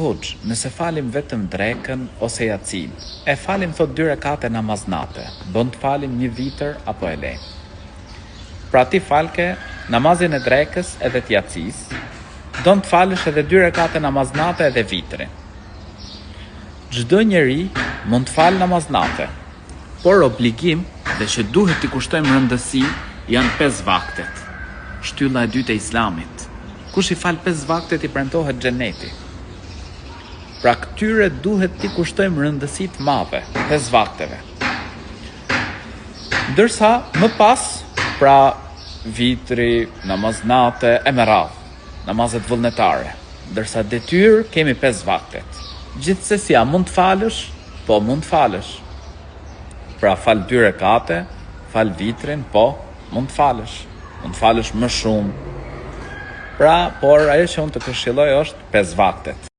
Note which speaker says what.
Speaker 1: hoxh, nëse falim vetëm drekën ose jacin, e falim thot 2 rekate namaznate, bën të falim 1 vitër apo e lejmë? Pra ti falke namazin e drekës edhe të jacis, do të falësh edhe 2 rekate namaznate edhe vitrin. Çdo njeri mund të falë namaznate, por obligim dhe që duhet t'i kushtojmë rëndësi janë 5 vaktet. Shtylla e dytë e Islamit. Kush i fal 5 vaktet i premtohet xheneti. Pra këtyre duhet t'i kushtojmë rëndësi të madhe 5 vakteve. Ndërsa më pas, pra vitri, namaznate e me radhë, namazet vullnetare. Ndërsa detyrë kemi 5 vaktet. Gjithsesi a mund të falësh? Po mund të falësh. Pra fal 2 rekate, fal vitrin, po mund të falësh. Mund të falësh më shumë. Pra, por ajo që unë të këshilloj është 5 vaktet.